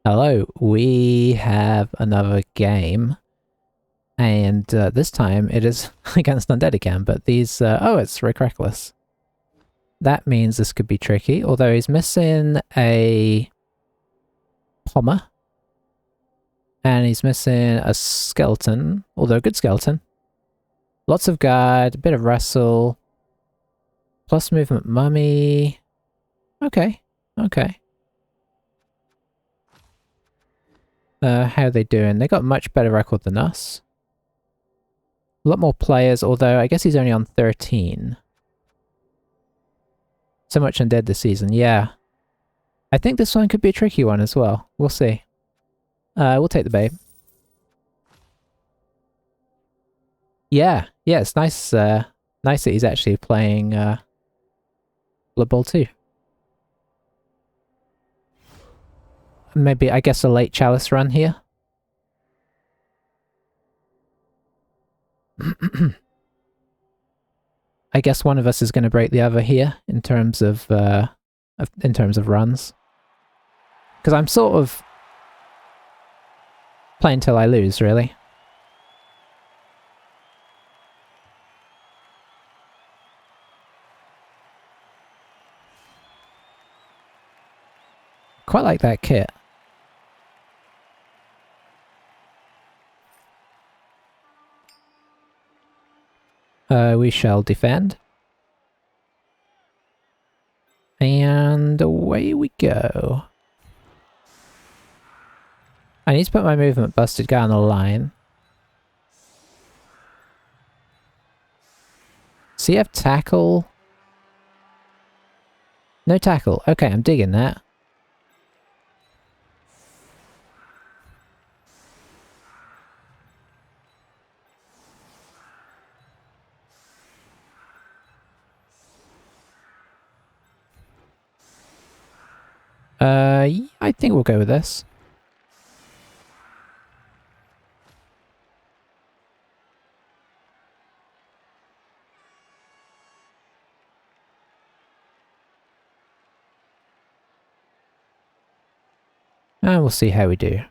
Hello, we have another game, and this time it is against Undead again, but these, oh, it's Rick Reckless. That means this could be tricky, although he's missing a Pommer, and he's missing a skeleton, although a good skeleton. Lots of guard, a bit of wrestle, plus movement mummy. Okay, okay. How are they doing? They got much better record than us. A lot more players, although I guess he's only on 13. So much undead this season, yeah. I think this one could be a tricky one as well. We'll see. We'll take the bait. Yeah, it's nice, nice that he's actually playing, Blood Bowl 2. Maybe, I guess, a late Chalice run here. I guess one of us is going to break the other here in terms of runs. Because I'm sort of playing till I lose, really. Quite like that kit. We shall defend. And away we go. I need to put my movement busted guy on the line. CF tackle. No tackle. Okay, I'm digging that. I think we'll go with this. And we'll see how we do.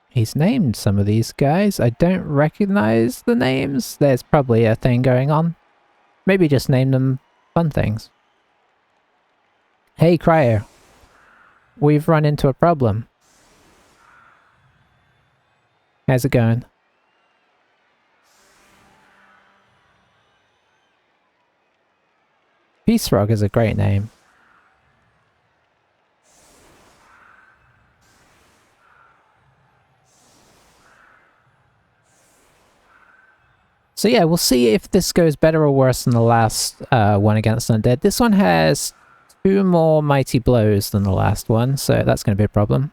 He's named some of these guys. I don't recognize the names. There's probably a thing going on. Maybe just name them fun things. Hey, Cryer. We've run into a problem. How's it going? Peace Frog is a great name. So yeah, we'll see if this goes better or worse than the last one against Undead. This one has 2 more mighty blows than the last one, so that's going to be a problem.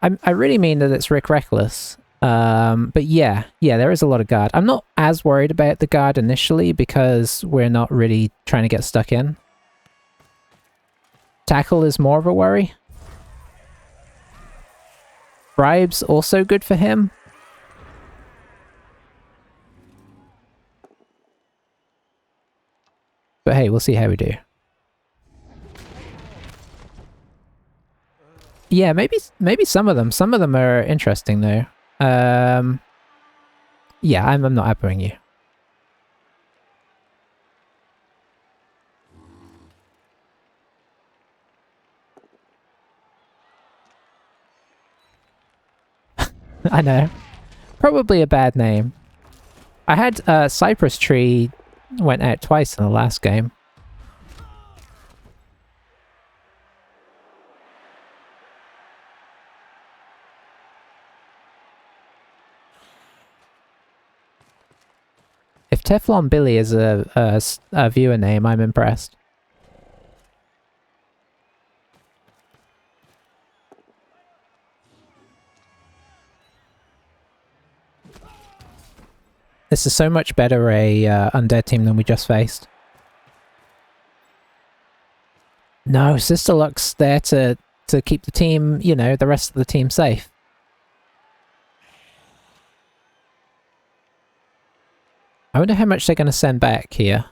I really mean that it's Rick Reckless. But yeah, there is a lot of guard. I'm not as worried about the guard initially because we're not really trying to get stuck in. Tackle is more of a worry. Bribes also good for him. But hey, we'll see how we do. Yeah, maybe some of them are interesting though. Yeah, I'm not outboing you. I know. Probably a bad name. I had Cypress Tree went out twice in the last game. If Teflon Billy is a viewer name, I'm impressed. This is so much better a undead team than we just faced. No, Sister Luck's there to keep the team, you know, the rest of the team safe. I wonder how much they're going to send back here.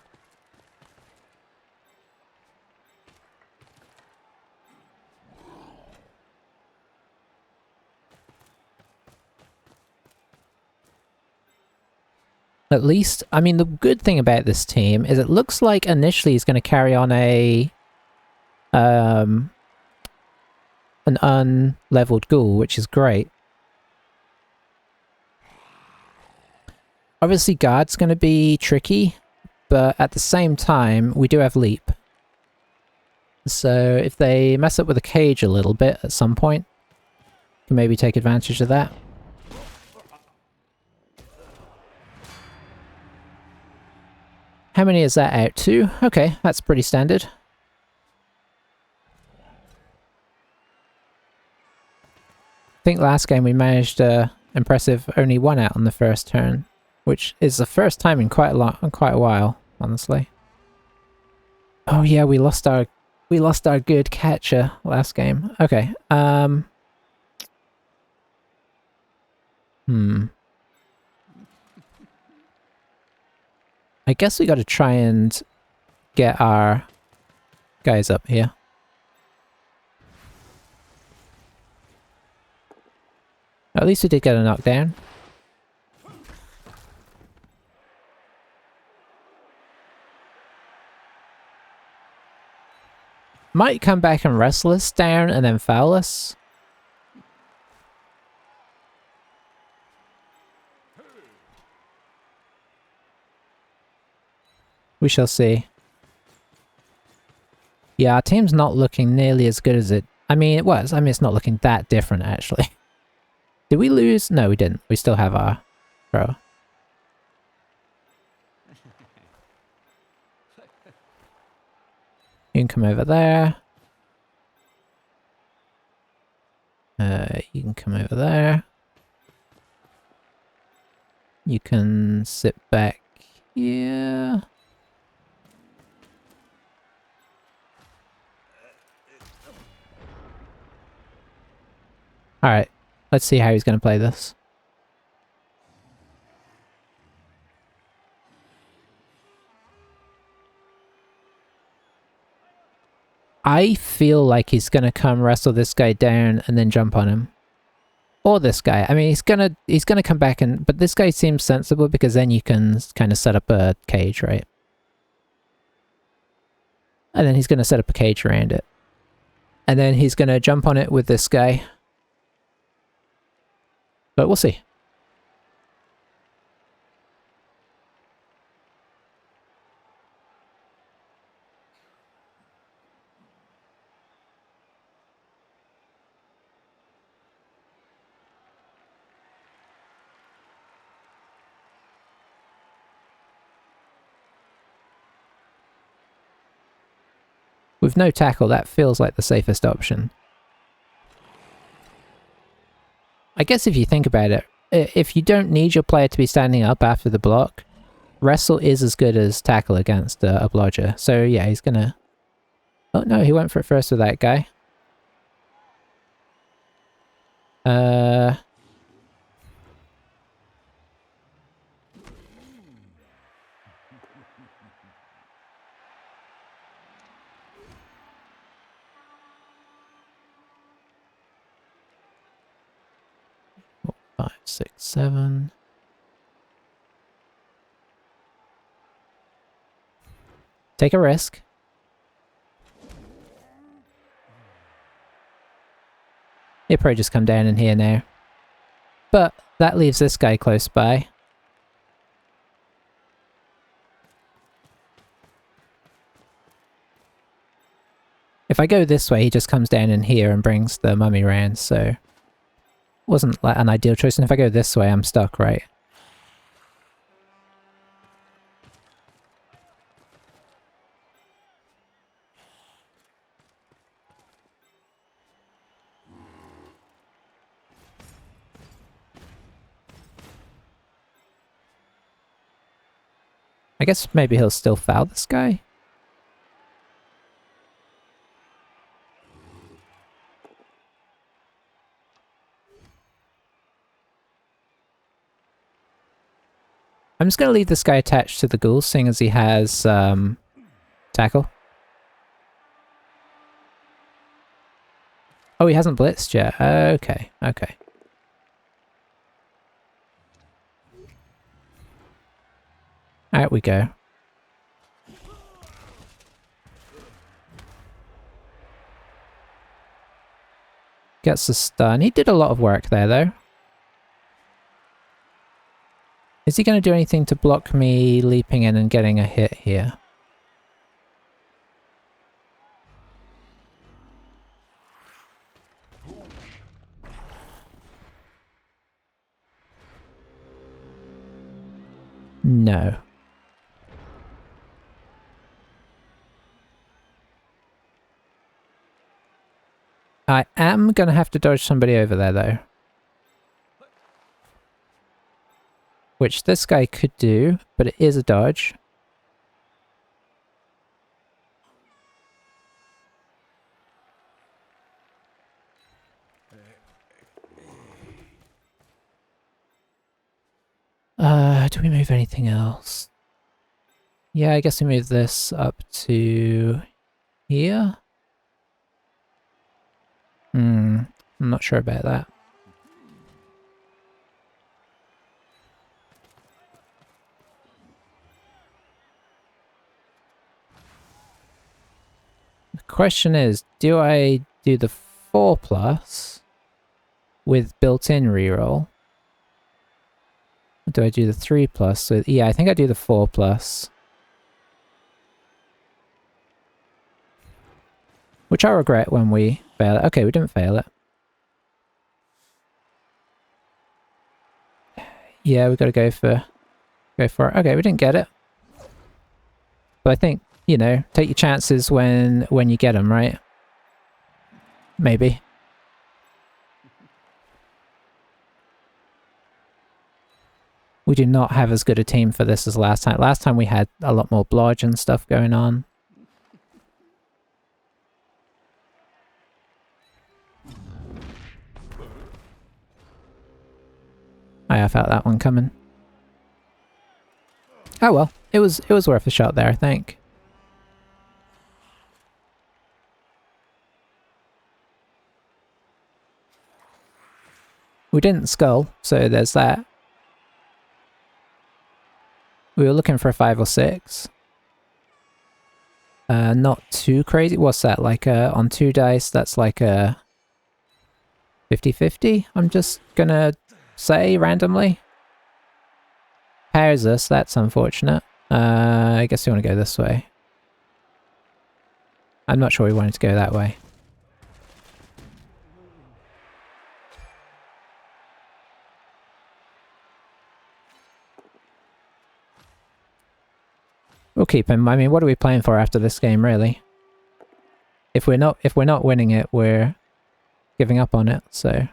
At least, I mean, the good thing about this team is it looks like initially he's going to carry on an unleveled ghoul, which is great. Obviously, guard's going to be tricky, but at the same time, we do have leap. So if they mess up with the cage a little bit at some point, we can maybe take advantage of that. How many is that out? 2? Okay, that's pretty standard. I think last game we managed impressive only 1 out on the first turn, which is the first time in quite a while, honestly. Oh yeah, we lost our good catcher last game. Okay. I guess we got to try and get our guys up here. At least we did get a knockdown. Might come back and wrestle us down and then foul us. We shall see. Yeah, our team's not looking nearly as good as it... I mean, it was. I mean, it's not looking that different, actually. Did we lose? No, we didn't. We still have our thrower. You can come over there. You can come over there. You can sit back here. Alright, let's see how he's going to play this. I feel like he's going to come wrestle this guy down and then jump on him. Or this guy. I mean, he's gonna come back and... But this guy seems sensible because then you can kind of set up a cage, right? And then he's going to set up a cage around it. And then he's going to jump on it with this guy. But we'll see. With no tackle, that feels like the safest option. I guess if you think about it, if you don't need your player to be standing up after the block, wrestle is as good as tackle against a blodger. So yeah, he's gonna... Oh no, he went for it first with that guy. 5, 6, 7. Take a risk. He'll probably just come down in here now. But that leaves this guy close by. If I go this way, he just comes down in here and brings the mummy round, so... Wasn't like an ideal choice, and if I go this way, I'm stuck, right? I guess maybe he'll still foul this guy? I'm just going to leave this guy attached to the ghoul, seeing as he has tackle. Oh, he hasn't blitzed yet. Okay, okay. Out we go. Gets the stun. He did a lot of work there, though. Is he going to do anything to block me leaping in and getting a hit here? No. I am going to have to dodge somebody over there, though. Which this guy could do, but it is a dodge. Do we move anything else? Yeah, I guess we move this up to here. I'm not sure about that. The question is, do I do the 4+ with built-in reroll? Or do I do the 3+ with... Yeah, I think I do the 4+. Which I regret when we fail it. Okay, we didn't fail it. Yeah, we gotta go for it. Okay, we didn't get it. But I think, you know, take your chances when you get them, right? Maybe. We do not have as good a team for this as last time. Last time we had a lot more blodge and stuff going on. I felt that one coming. Oh well, it was worth a shot there, I think. We didn't skull, so there's that. We were looking for a 5 or 6. Not too crazy. What's that? Like on 2 dice, that's like a 50-50, I'm just gonna say randomly. Powers us, that's unfortunate. I guess we want to go this way. I'm not sure we wanted to go that way. We'll keep him. I mean, what are we playing for after this game, really? If we're not winning it, we're giving up on it, so...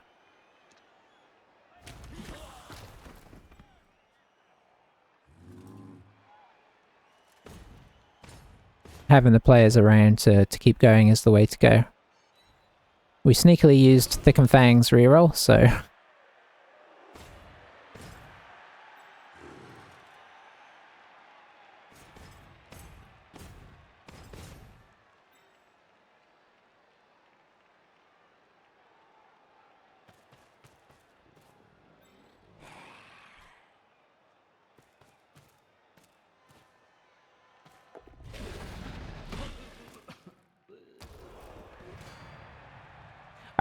Having the players around to keep going is the way to go. We sneakily used Thick and Fang's reroll, so...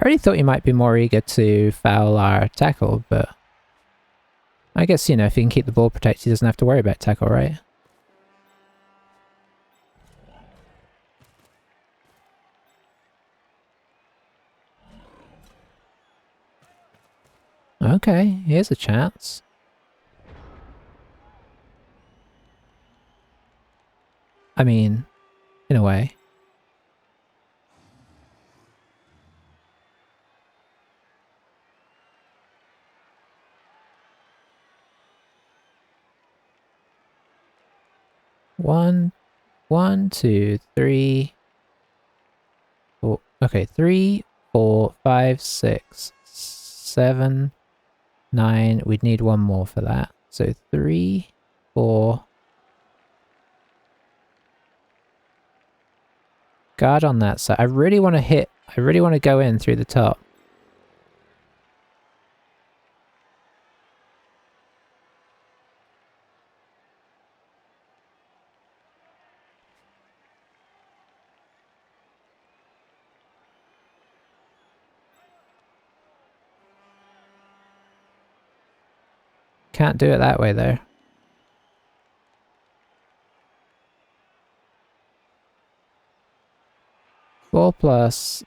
I really thought you might be more eager to foul our tackle, but... I guess, you know, if he can keep the ball protected, he doesn't have to worry about tackle, right? Okay, here's a chance. I mean, in a way. One, 2, 3, 4. Okay, 3, 4, 5, 6, 7, 9. We'd need one more for that. So 3, 4. Guard on that side. I really want to hit. I really want to go in through the top. Can't do it that way, though. Four plus,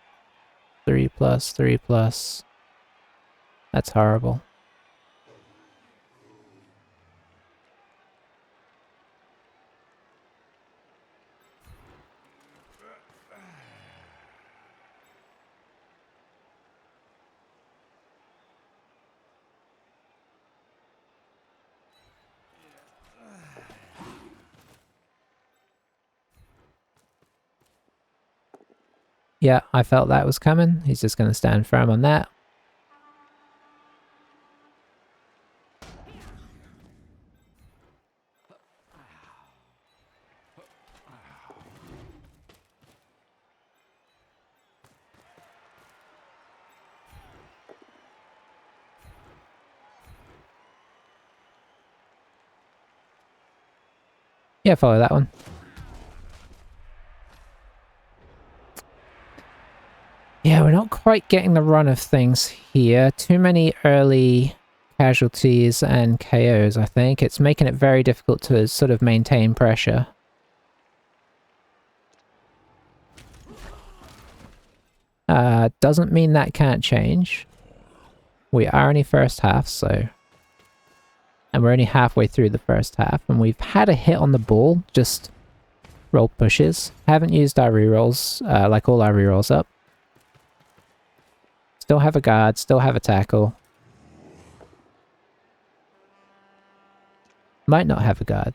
3 plus, 3 plus. That's horrible. Yeah, I felt that was coming. He's just going to stand firm on that. Yeah, follow that one. Yeah, we're not quite getting the run of things here. Too many early casualties and KOs, I think. It's making it very difficult to sort of maintain pressure. Doesn't mean that can't change. We are only first half, so... And we're only halfway through the first half, and we've had a hit on the ball, just roll pushes. Haven't used our rerolls, like all our rerolls up. Still have a guard, still have a tackle. Might not have a guard.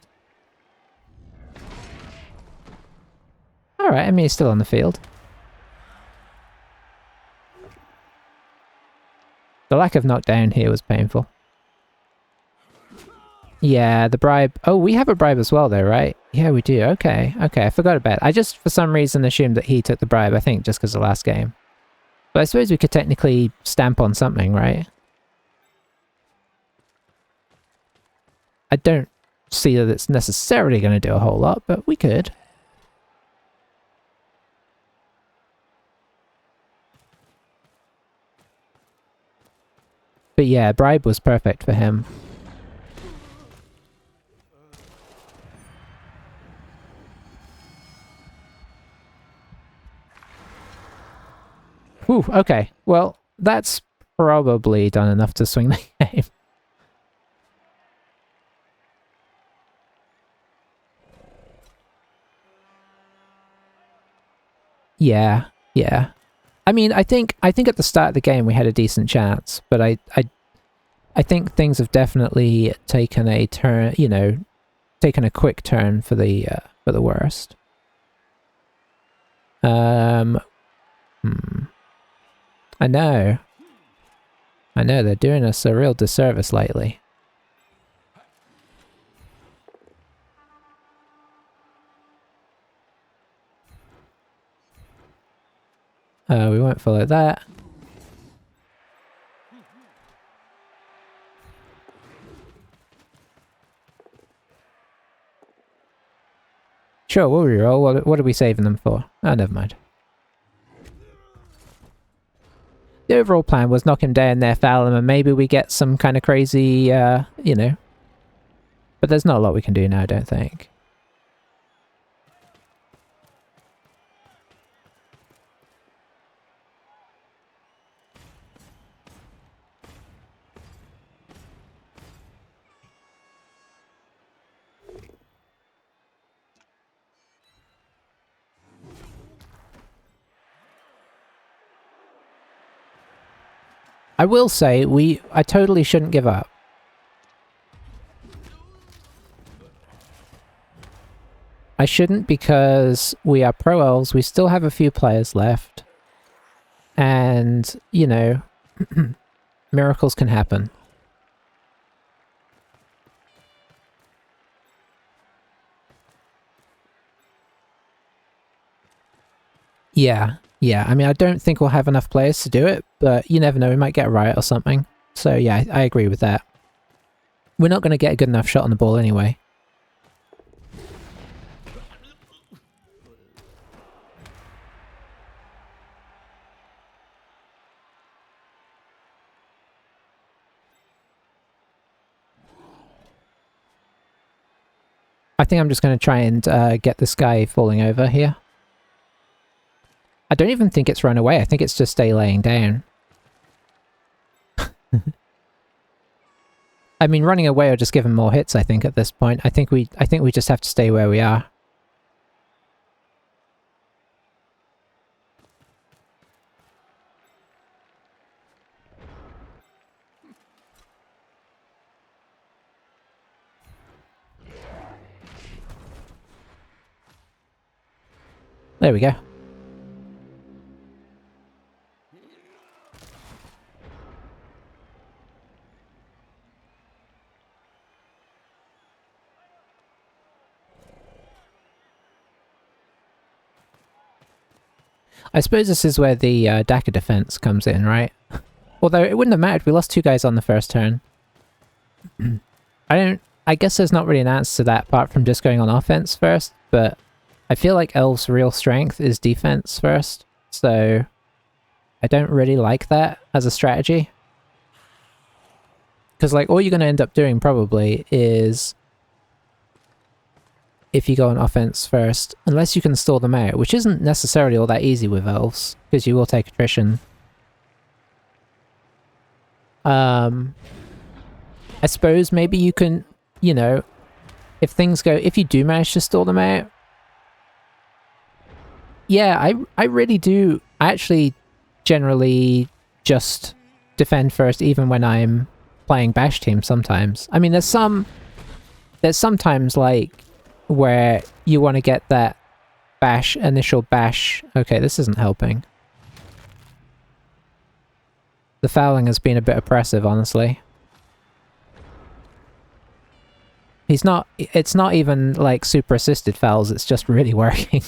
Alright, I mean, he's still on the field. The lack of knockdown here was painful. Yeah, the bribe... Oh, we have a bribe as well though, right? Yeah, we do. Okay, okay, I forgot about it. I just, for some reason, assumed that he took the bribe, I think, just because of the last game. But I suppose we could technically stamp on something, right? I don't see that it's necessarily going to do a whole lot, but we could. But yeah, bribe was perfect for him. Whew, okay. Well, that's probably done enough to swing the game. Yeah, yeah. I mean, I think at the start of the game we had a decent chance, but I think things have definitely taken a turn, you know, taken a quick turn for the worst. I know. I know, they're doing us a real disservice lately. We won't follow that. Sure, we'll reroll. What are we saving them for? Oh, never mind. The overall plan was knock him down there, foul him, and maybe we get some kind of crazy, you know. But there's not a lot we can do now, I don't think. I will say, I totally shouldn't give up. I shouldn't because we are pro elves, we still have a few players left. And, you know, miracles can happen. Yeah, yeah. I mean, I don't think we'll have enough players to do it, but you never know, we might get a riot or something. So yeah, I agree with that. We're not going to get a good enough shot on the ball anyway. I think I'm just going to try and get this guy falling over here. I don't even think it's run away. I think it's just stay laying down. I mean, running away will just give him more hits, I think, at this point. I think we just have to stay where we are. There we go. I suppose this is where the Daka defense comes in, right? Although it wouldn't have mattered, we lost 2 guys on the first turn. I guess there's not really an answer to that apart from just going on offense first, but I feel like Elves' real strength is defense first, so I don't really like that as a strategy. Because like all you're going to end up doing probably is, if you go on offense first, unless you can stall them out, which isn't necessarily all that easy with Elves, because you will take attrition. I suppose maybe you can, you know, if you do manage to stall them out. Yeah, I really do. I actually generally just defend first even when I'm playing bash team sometimes. I mean, there's sometimes like where you want to get that initial bash. Okay, this isn't helping. The fouling has been a bit oppressive, honestly. It's not even like super assisted fouls, it's just really working.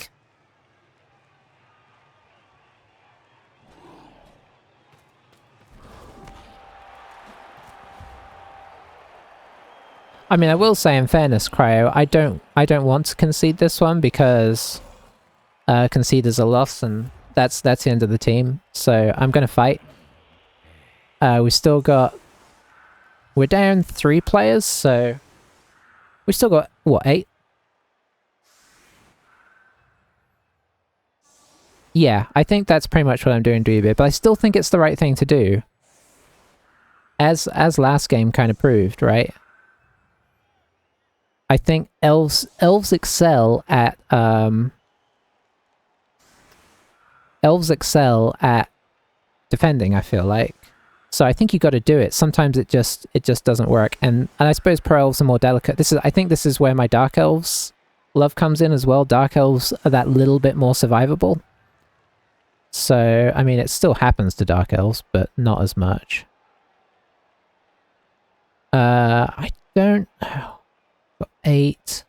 I mean, I will say in fairness, Cryo, I don't want to concede this one because concede is a loss and that's the end of the team. So I'm gonna fight. We're down 3 players, so we still got what, 8? Yeah, I think that's pretty much what I'm doing, Dweebit, but I still think it's the right thing to do. As last game kind of proved, right? I think elves excel at defending, I feel like. So I think you got to do it. Sometimes it just doesn't work. And I suppose pro elves are more delicate. I think this is where my dark elves love comes in as well. Dark elves are that little bit more survivable. So I mean, it still happens to dark elves, but not as much. I don't know. Got 8.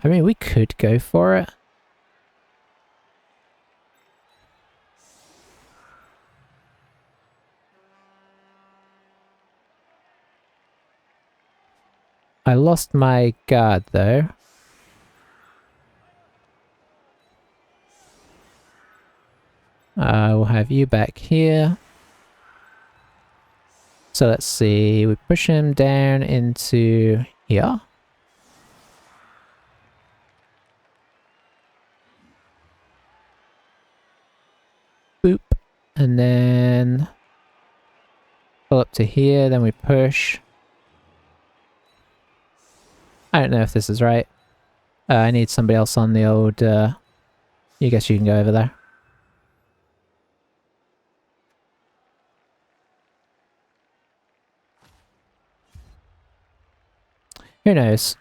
I mean, we could go for it. I lost my guard, though. We'll have you back here. So let's see, we push him down into here. Boop. And then pull up to here, then we push. I don't know if this is right. I need somebody else on the old, you guess you can go over there. Who knows?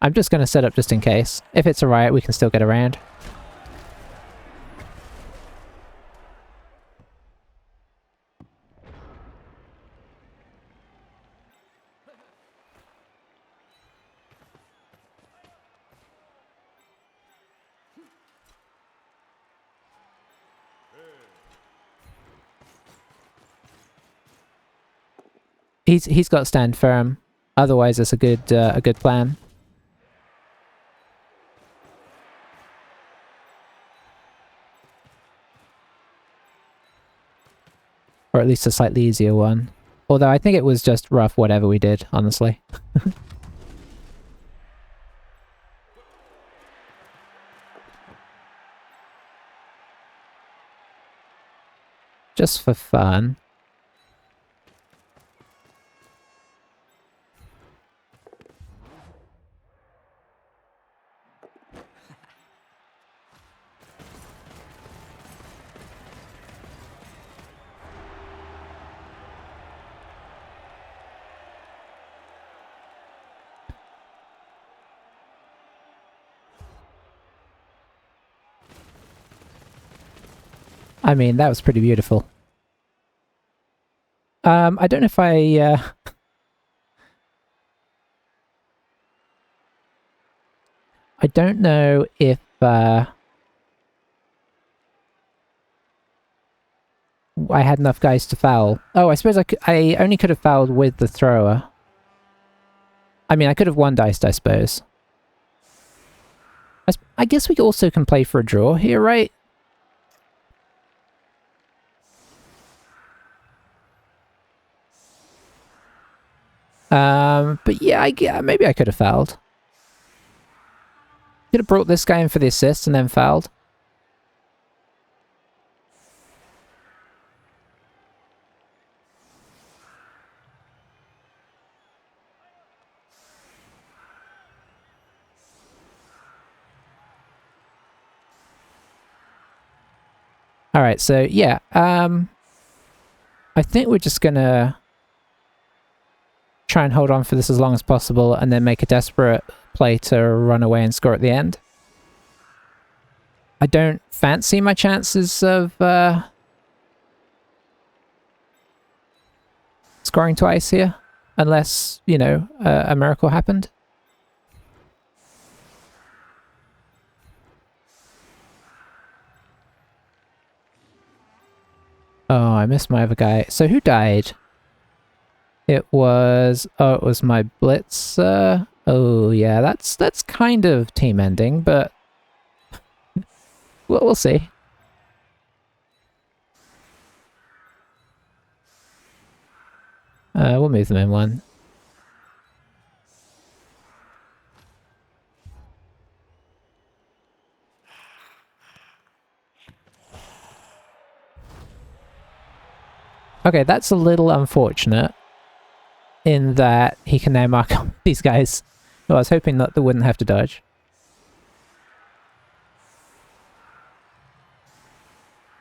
I'm just going to set up just in case. If it's a riot, we can still get around. He's got to stand firm. Otherwise, it's a good plan. Or at least a slightly easier one. Although I think it was just rough whatever we did, honestly. Just for fun. I mean, that was pretty beautiful. I don't know if I don't know if I had enough guys to foul. Oh, I suppose I only could have fouled with the thrower. I mean, I could have one-diced, I suppose. I guess we also can play for a draw here, right? But yeah, maybe I could have fouled. Could have brought this guy in for the assist and then fouled. Alright, so yeah, I think we're just gonna try and hold on for this as long as possible and then make a desperate play to run away and score at the end. I don't fancy my chances of scoring twice here, unless, you know, a miracle happened. Oh, I missed my other guy. So who died? It was... Oh, it was my blitzer. Oh, yeah, that's kind of team ending, but... we'll see. We'll move them in one. Okay, that's a little unfortunate in that he can now mark up these guys. Well, I was hoping that they wouldn't have to dodge.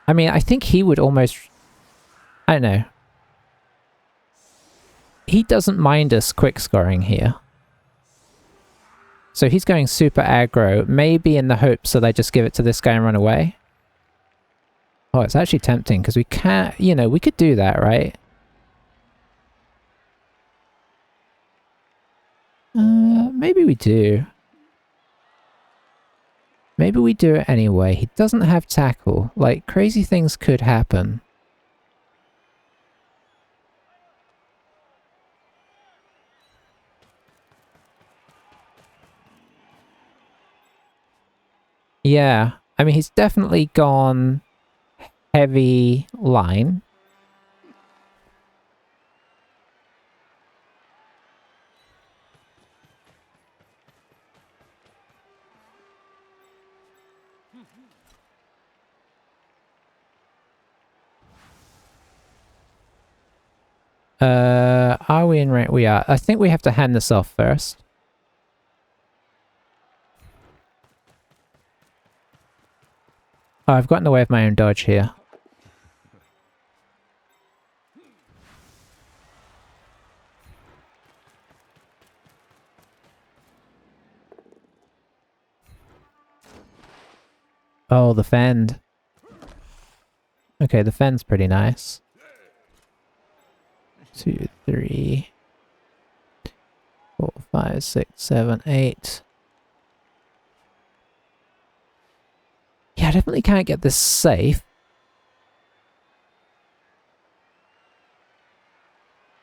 I mean, I think he would almost... I don't know. He doesn't mind us quick scoring here. So he's going super aggro, maybe in the hopes that I just give it to this guy and run away. Oh, it's actually tempting, because we can't... You know, we could do that, right? Maybe we do. Maybe we do it anyway. He doesn't have tackle. Like, crazy things could happen. Yeah. I mean, he's definitely gone heavy line. Are we in range? We are. I think we have to hand this off first. Oh, I've gotten away with my own dodge here. Oh, the fend. Okay, the fend's pretty nice. 2, 3, 4, 5, 6, 7, 8. Yeah, I definitely can't get this safe.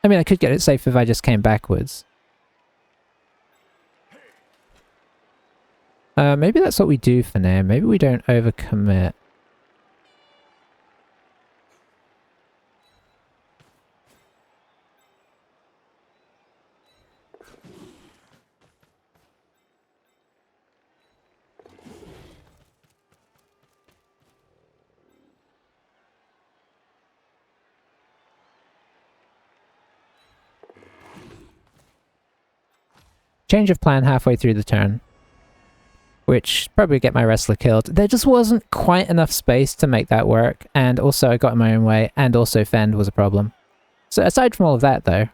I mean, I could get it safe if I just came backwards. Maybe that's what we do for now. Maybe we don't overcommit. Change of plan halfway through the turn. Which probably get my wrestler killed. There just wasn't quite enough space to make that work, and also I got in my own way, and also fend was a problem. So aside from all of that though,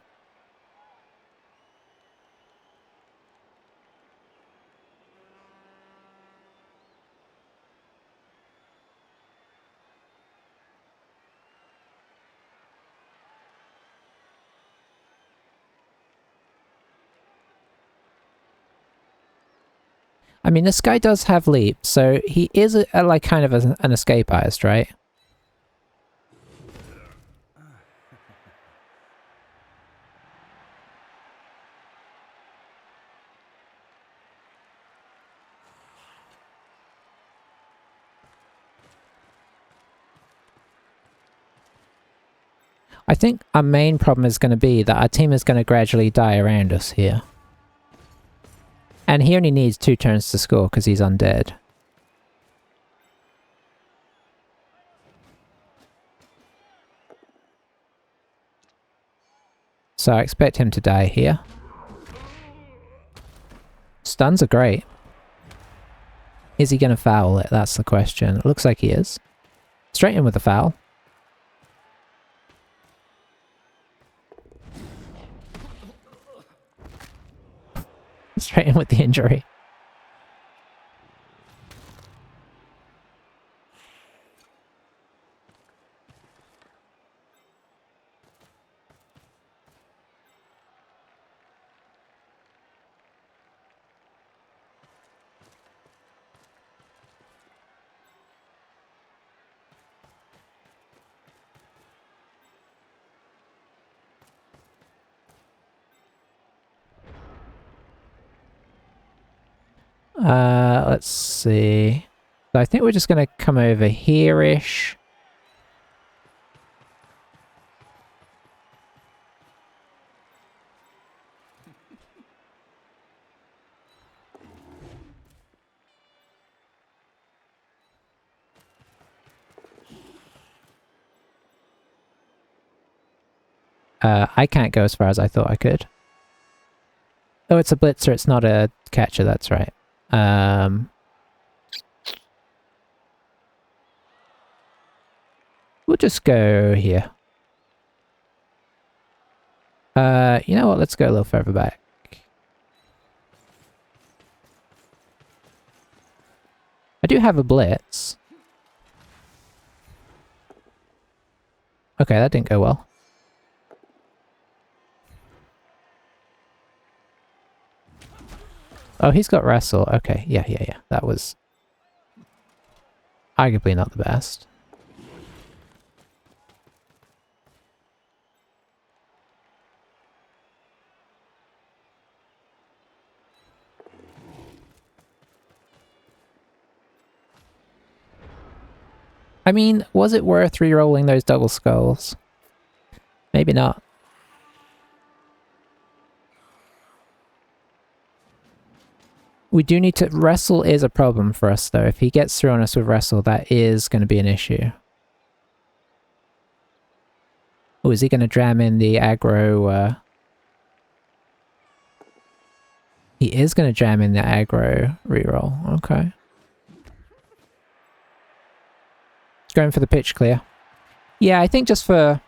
I mean, this guy does have leap, so he is like kind of an escapist, right? I think our main problem is going to be that our team is going to gradually die around us here. And he only needs 2 turns to score because he's undead. So I expect him to die here. Stuns are great. Is he going to foul it? That's the question. It looks like he is. Straight in with the foul. Straight in with the injury. Let's see. So I think we're just going to come over here-ish. I can't go as far as I thought I could. Oh, it's a blitzer, it's not a catcher, that's right. We'll just go here. You know what, let's go a little further back. I do have a blitz. Okay, that didn't go well. Oh, he's got wrestle. Okay, yeah. That was arguably not the best. I mean, was it worth re-rolling those double skulls? Maybe not. We do need to... Wrestle is a problem for us, though. If he gets through on us with wrestle, that is going to be an issue. Oh, is he going to jam in the aggro... He is going to jam in the aggro reroll. Okay. He's going for the pitch clear. Yeah, I think just for...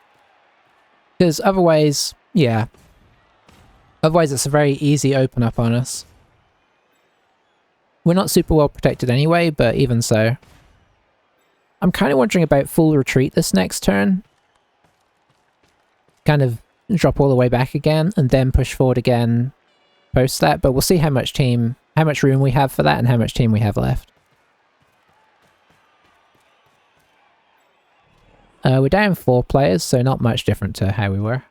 Because otherwise... Yeah. Otherwise it's a very easy open up on us. We're not super well protected anyway, but even so. I'm kind of wondering about full retreat this next turn. Kind of drop all the way back again, and then push forward again post that, but we'll see how much room we have for that and how much team we have left. We're down 4 players, so not much different to how we were.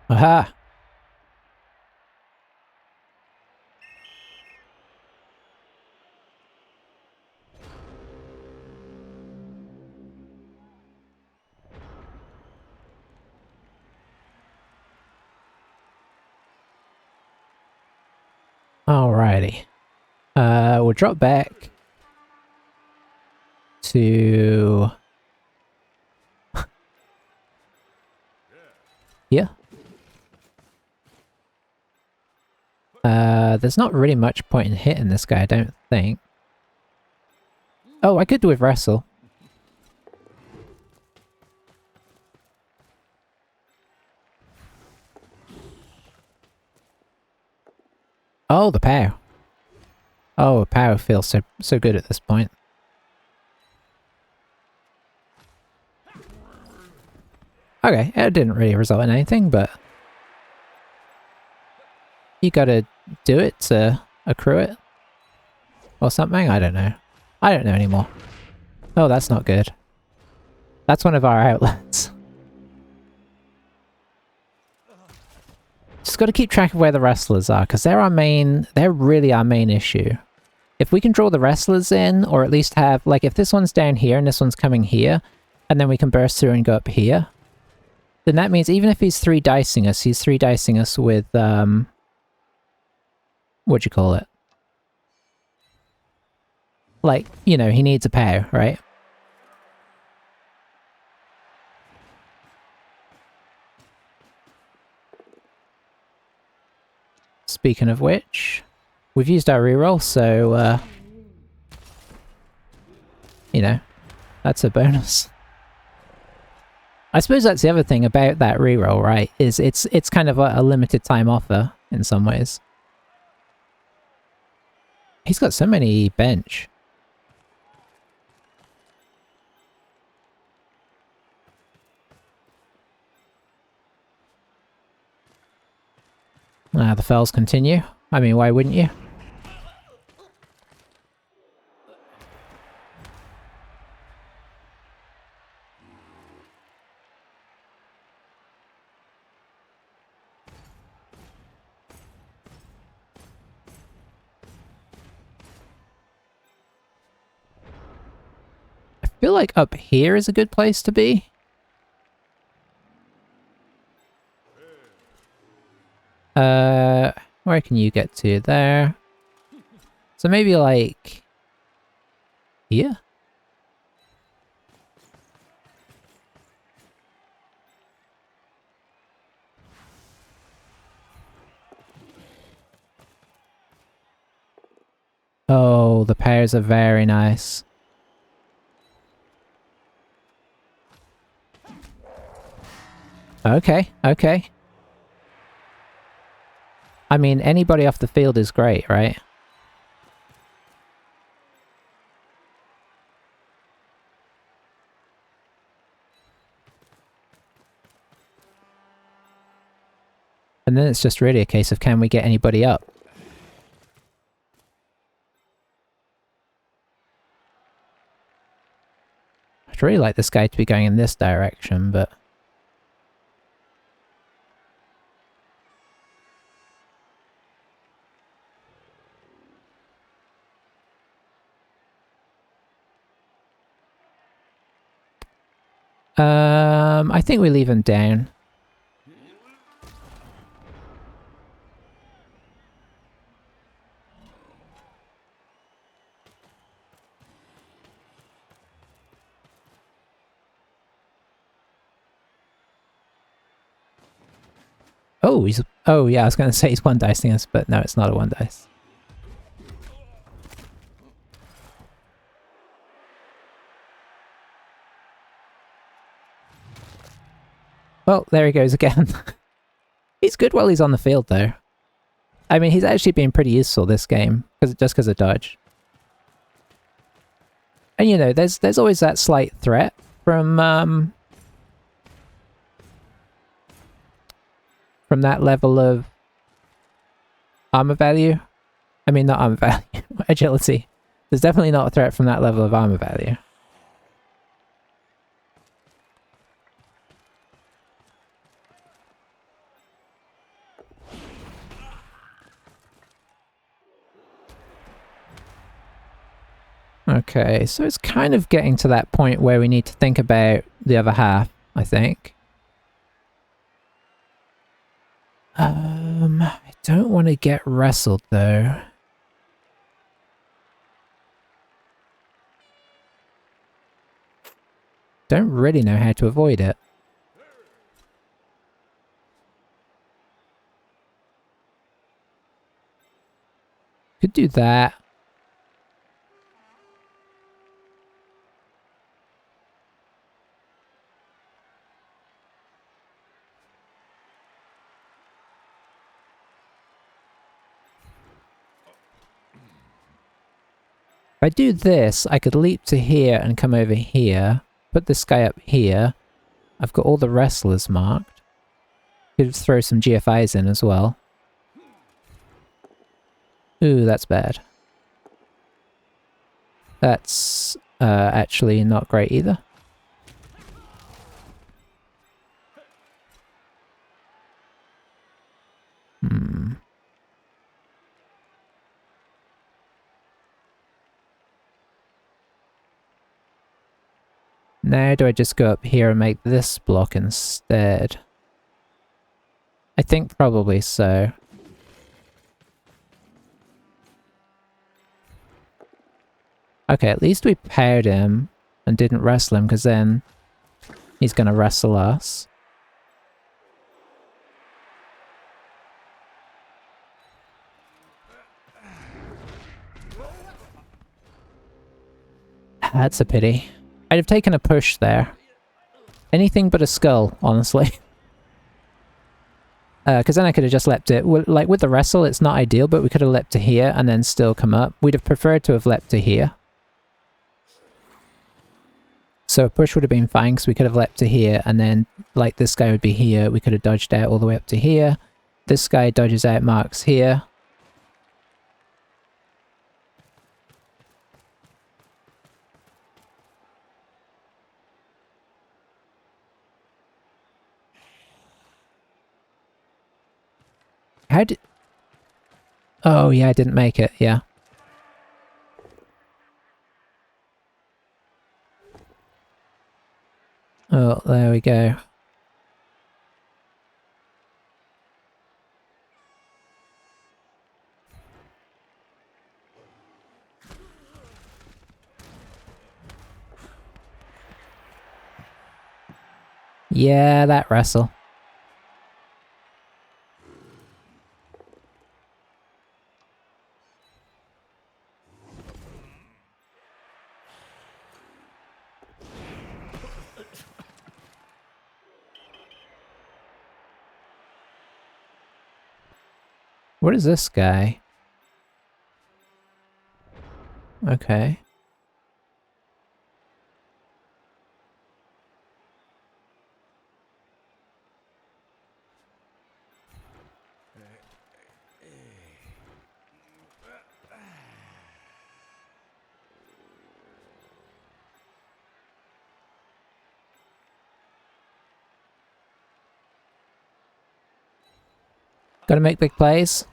Aha! Alrighty. We'll drop back to here. There's not really much point in hitting this guy, I don't think. Oh, I could do with wrestle. Oh, the pow. Oh, pow feels so good at this point. Okay, it didn't really result in anything, but you gotta do it to accrue it. Or something? I don't know. I don't know anymore. Oh, that's not good. That's one of our outlets. Just gotta keep track of where the wrestlers are, because they're really our main issue. If we can draw the wrestlers in, or at least have, like, if this one's down here and this one's coming here, and then we can burst through and go up here, then that means even if he's 3-dicing us, he's 3-dicing us with, what'd you call it? Like, you know, he needs a pow, right? Speaking of which, we've used our reroll, so, you know, that's a bonus. I suppose that's the other thing about that reroll, right? Is it's kind of a limited time offer in some ways. He's got so many bench. The fells continue. I mean, why wouldn't you? I feel like up here is a good place to be. Where can you get to? There. So maybe like here? Oh, the pairs are very nice. Okay, okay. I mean, anybody off the field is great, right? And then it's just really a case of can we get anybody up? I'd really like this guy to be going in this direction, but... I think we leave him down. Oh, he's... Oh, yeah, I was going to say he's 1-dicing us, but no, it's not a 1-dice. Well, there he goes again. He's good while he's on the field, though. I mean, he's actually been pretty useful this game, just because of dodge. And, you know, there's always that slight threat from that level of armor value. I mean, not armor value, agility. There's definitely not a threat from that level of armor value. Okay, so it's kind of getting to that point where we need to think about the other half, I think. I don't want to get wrestled though. Don't really know how to avoid it. Could do that. If I do this, I could leap to here and come over here. Put this guy up here. I've got all the wrestlers marked. Could throw some GFIs in as well. Ooh, that's bad. That's actually not great either. Now do I just go up here and make this block instead? I think probably so. Okay, at least we paired him and didn't wrestle him, because then he's gonna wrestle us. That's a pity. I'd have taken a push there. Anything but a skull, honestly. Because then I could have just leapt it. Like with the wrestle, it's not ideal, but we could have leapt to here and then still come up. We'd have preferred to have leapt to here. So a push would have been fine, because we could have leapt to here, and then, like, this guy would be here. We could have dodged out all the way up to here. This guy dodges out marks here. How did... Oh, yeah, I didn't make it, yeah. Oh, there we go. Yeah, that wrestle. What is this guy? Okay. Gotta make big plays.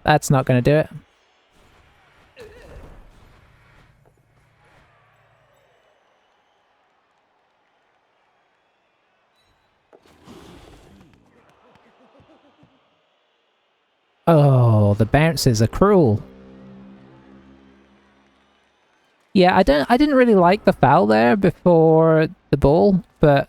That's not gonna do it. Oh, the bounces are cruel. Yeah, I didn't really like the foul there before the ball, but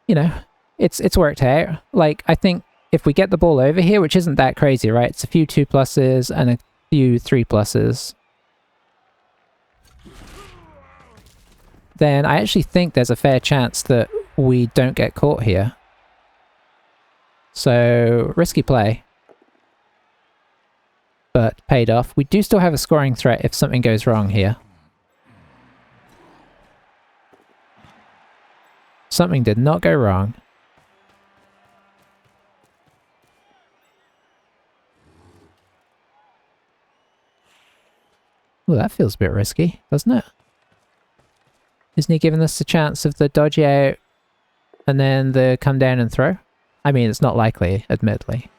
you know, it's worked out. Like, I think if we get the ball over here, which isn't that crazy, right? It's a few 2+s and a few 3+s. Then I actually think there's a fair chance that we don't get caught here. So, risky play. But paid off. We do still have a scoring threat if something goes wrong here. Something did not go wrong. Well, that feels a bit risky, doesn't it? Isn't he giving us the chance of the dodge out and then the come down and throw? I mean, it's not likely, admittedly.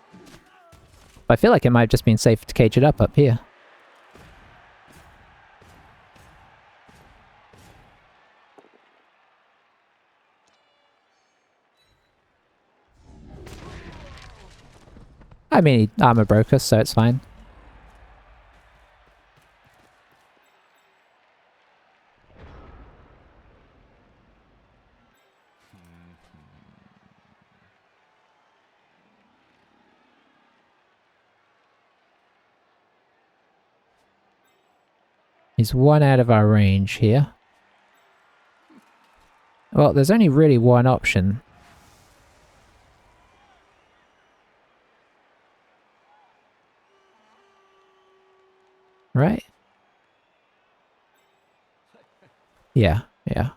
But I feel like it might have just been safe to cage it up here. I mean, he armor broke us, so it's fine. He's 1 out of our range here. Well, there's only really one option. Right? Yeah, yeah.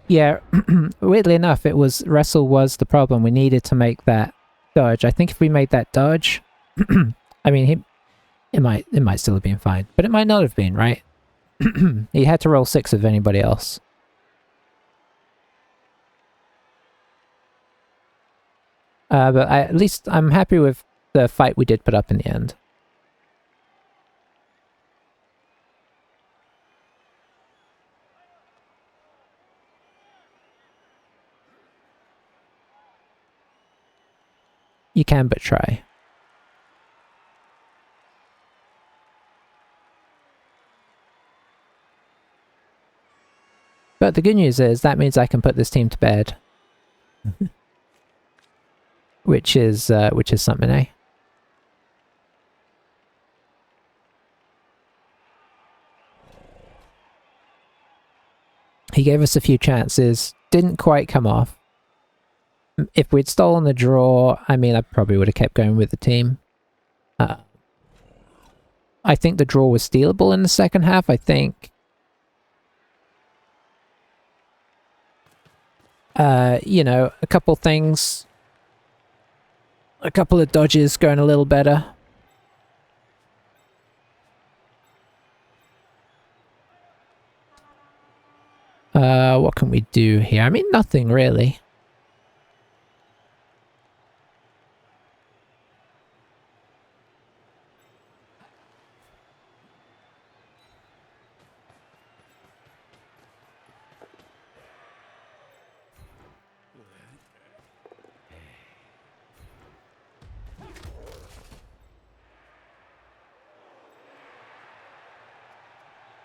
Yeah, weirdly enough, it was wrestle was the problem. We needed to make that dodge. I think if we made that dodge, I mean, it might still have been fine, but it might not have been, right? He had to roll 6 of anybody else. But at least I'm happy with the fight we did put up in the end. You can but try. But the good news is that means I can put this team to bed. which is something, eh? He gave us a few chances, didn't quite come off. If we'd stolen the draw, I mean, I probably would have kept going with the team. I think the draw was stealable in the second half. I think you know, a couple things, a couple of dodges going a little better. What can we do here? I mean, nothing really.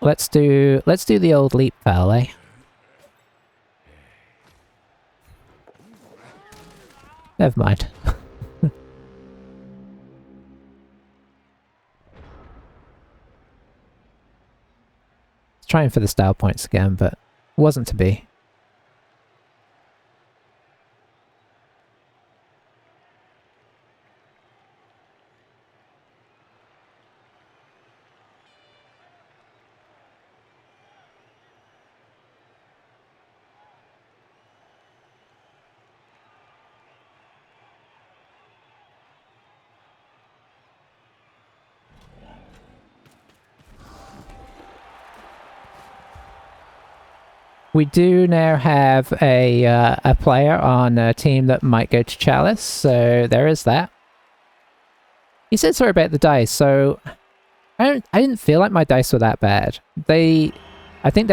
Let's do the old leap foul, eh? Never mind. Trying for the style points again, but wasn't to be. We do now have a player on a team that might go to Chalice, so there is that. He said sorry about the dice, so I didn't feel like my dice were that bad. I think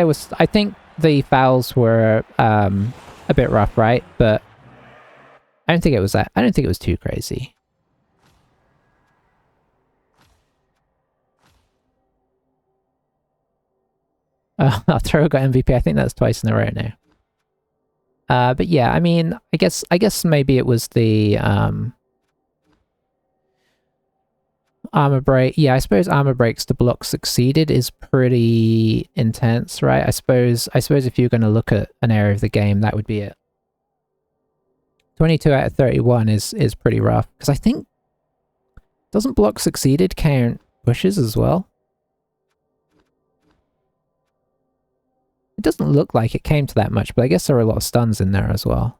the fouls were a bit rough, right? But I don't think it was that. I don't think it was too crazy. Throw got MVP. I think that's twice in a row now. But yeah, I mean, I guess maybe it was the armor break. Yeah, I suppose armor breaks to block succeeded is pretty intense, right? I suppose if you're going to look at an area of the game, that would be it. 22 out of 31 is pretty rough, because I think doesn't block succeeded count pushes as well? It doesn't look like it came to that much, but I guess there are a lot of stuns in there as well.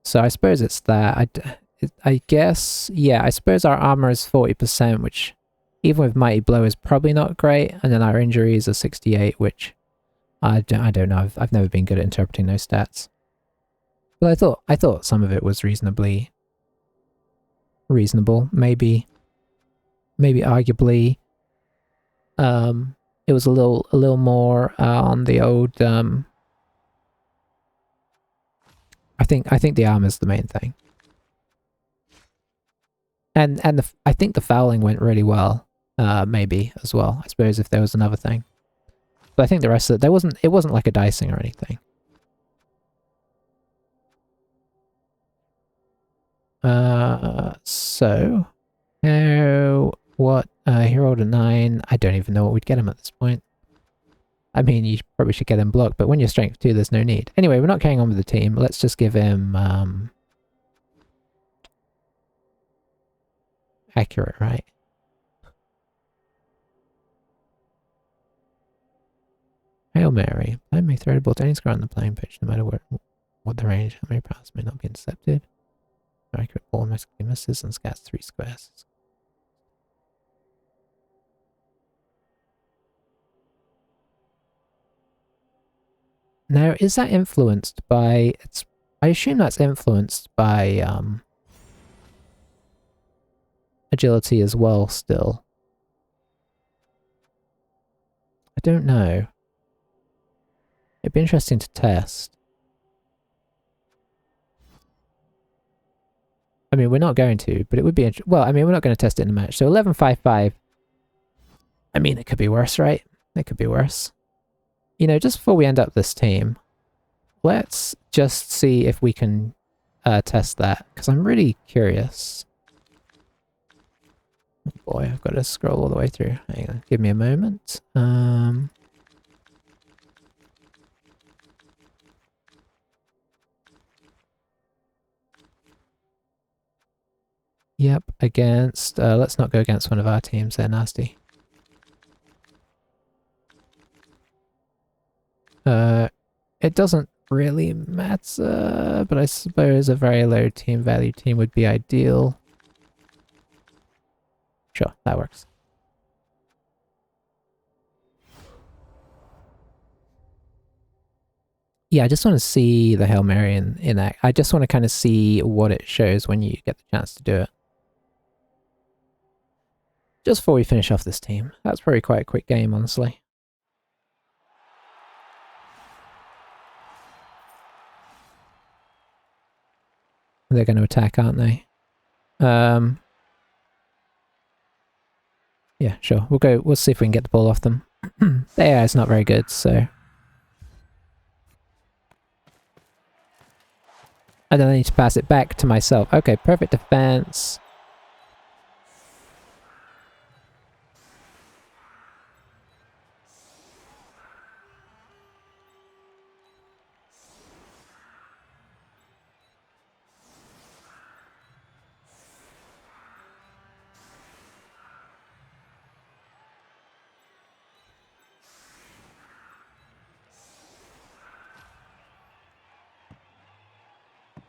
So I suppose it's that. I guess, yeah, I suppose our armor is 40%, which even with Mighty Blow is probably not great, and then our injuries are 68, which I don't know. I've never been good at interpreting those stats. But I thought some of it was reasonably reasonable. Maybe arguably, it was a little more on the old. I think the armor's the main thing, and I think the fouling went really well. Maybe as well. I suppose if there was another thing, but I think the rest of it, it wasn't like a dicing or anything. So, he rolled a 9. I don't even know what we'd get him at this point. I mean, you probably should get him blocked, but when you're strength 2, there's no need. Anyway, we're not carrying on with the team. Let's just give him, accurate, right? Hail Mary. Player may throw the ball to any square on the playing pitch, no matter what the range. How many passes may not be intercepted? Accurate ball automatically misses and scats 3 squares. Now, is that influenced by... I assume that's influenced by agility as well still. I don't know. It'd be interesting to test. I mean, we're not going to, but it would be... Well, I mean, we're not going to test it in a match. So 11.55. I mean, it could be worse, right? It could be worse. You know, just before we end up this team, let's just see if we can test that, because I'm really curious. Oh boy, I've got to scroll all the way through. Hang on, give me a moment. Yep, against... let's not go against one of our teams, they're nasty. It doesn't really matter, but I suppose a very low team value team would be ideal. Sure, that works. Yeah, I just want to see the Hail Mary in act. I just want to kind of see what it shows when you get the chance to do it. Just before we finish off this team. That's probably quite a quick game, honestly. They're going to attack, aren't they? Yeah, sure. We'll see if we can get the ball off them. The AI is not very good, so... And then I need to pass it back to myself. Okay, perfect defense.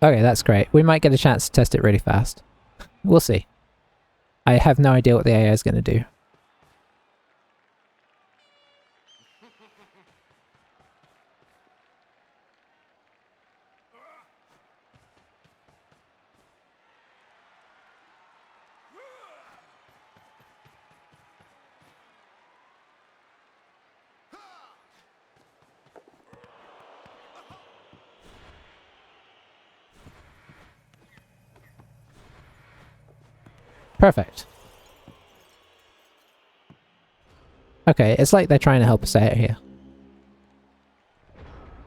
Okay, that's great. We might get a chance to test it really fast. We'll see. I have no idea what the AI is going to do. Perfect. Okay, it's like they're trying to help us out here.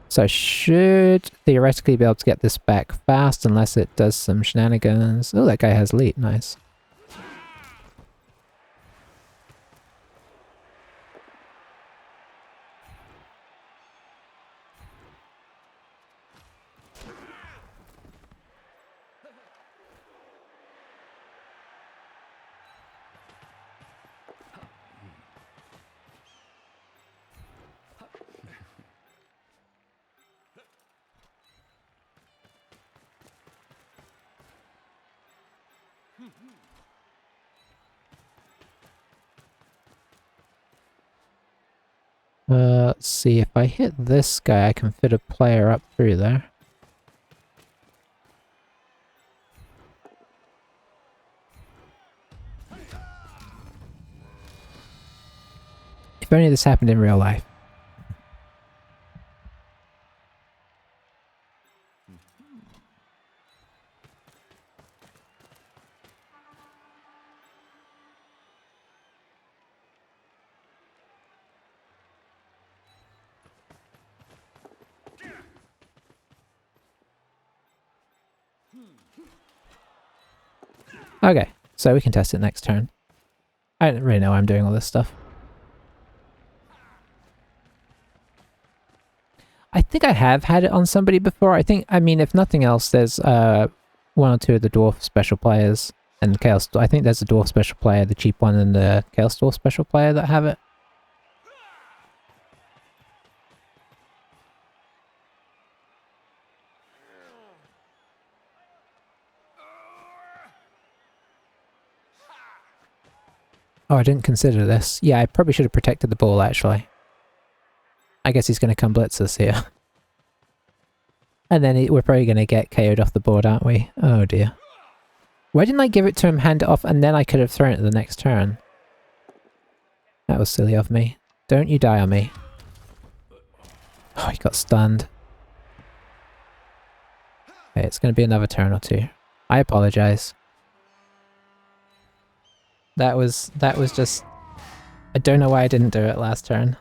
So I should theoretically be able to get this back fast unless it does some shenanigans. Oh, that guy has lead. Nice. Let's see, if I hit this guy, I can fit a player up through there. If only this happened in real life. Okay, so we can test it next turn. I don't really know why I'm doing all this stuff. I think I have had it on somebody before. I mean, if nothing else, there's one or two of the dwarf special players and Chaos. I think there's a dwarf special player, the cheap one, and the Chaos Dwarf special player that have it. Oh, I didn't consider this. Yeah, I probably should have protected the ball, actually. I guess he's going to come blitz us here. And then we're probably going to get KO'd off the board, aren't we? Oh dear. Why didn't I give it to him, hand it off, and then I could have thrown it the next turn? That was silly of me. Don't you die on me. Oh, he got stunned. Okay, it's going to be another turn or two. I apologize. That was just... I don't know why I didn't do it last turn.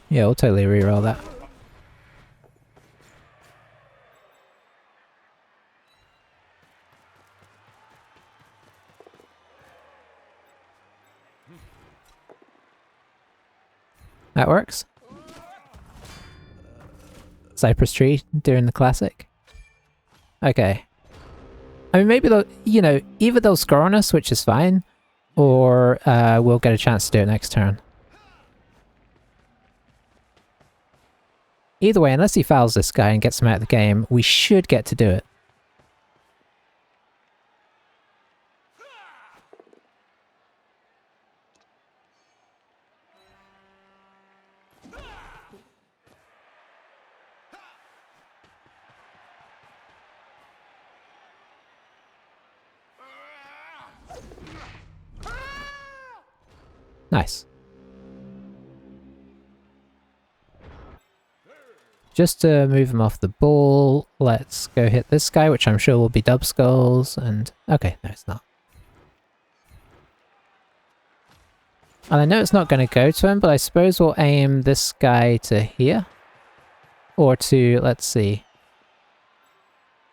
Yeah, we'll totally reroll that. That works. Cypress tree doing the classic. Okay. I mean, maybe they'll, you know, either they'll score on us, which is fine, or we'll get a chance to do it next turn. Either way, unless he fouls this guy and gets him out of the game, we should get to do it. Nice. Just to move him off the ball, let's go hit this guy, which I'm sure will be dub skulls, and... okay, no it's not. And I know it's not going to go to him, but I suppose we'll aim this guy to here. Or to, let's see,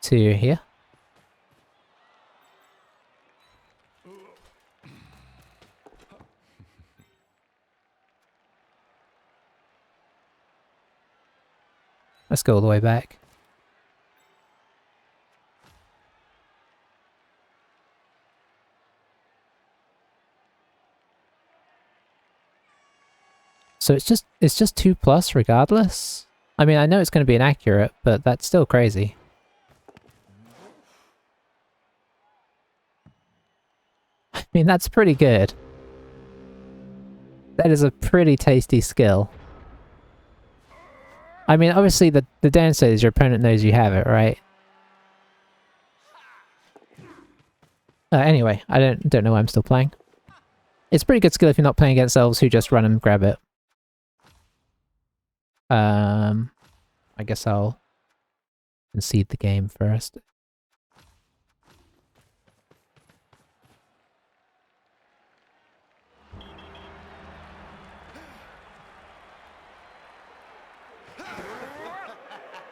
to here. Let's go all the way back. So it's just 2+ regardless? I mean, I know it's going to be inaccurate, but that's still crazy. I mean, that's pretty good. That is a pretty tasty skill. I mean, obviously the downside is your opponent knows you have it, right? Anyway, I don't know why I'm still playing. It's pretty good skill if you're not playing against elves who just run and grab it. I guess I'll concede the game first.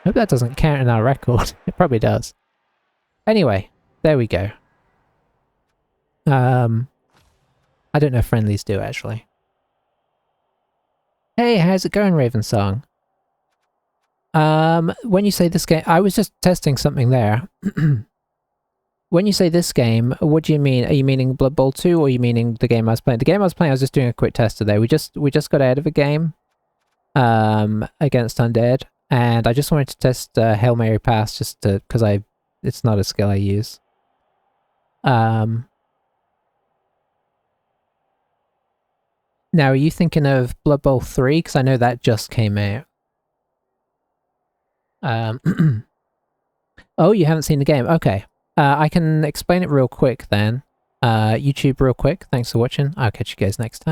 Hope that doesn't count in our record. It probably does. Anyway, there we go. I don't know if friendlies do, actually. Hey, how's it going, Ravensong? When you say this game... I was just testing something there. When you say this game, what do you mean? Are you meaning Blood Bowl 2, or are you meaning the game I was playing? The game I was playing, I was just doing a quick test today. We just got out of a game. against undead, and I just wanted to test Hail Mary Pass just to because it's not a skill I use. Now, are you thinking of Blood Bowl 3? Because I know that just came out. Oh, you haven't seen the game? Okay. I can explain it real quick then. YouTube real quick. Thanks for watching. I'll catch you guys next time.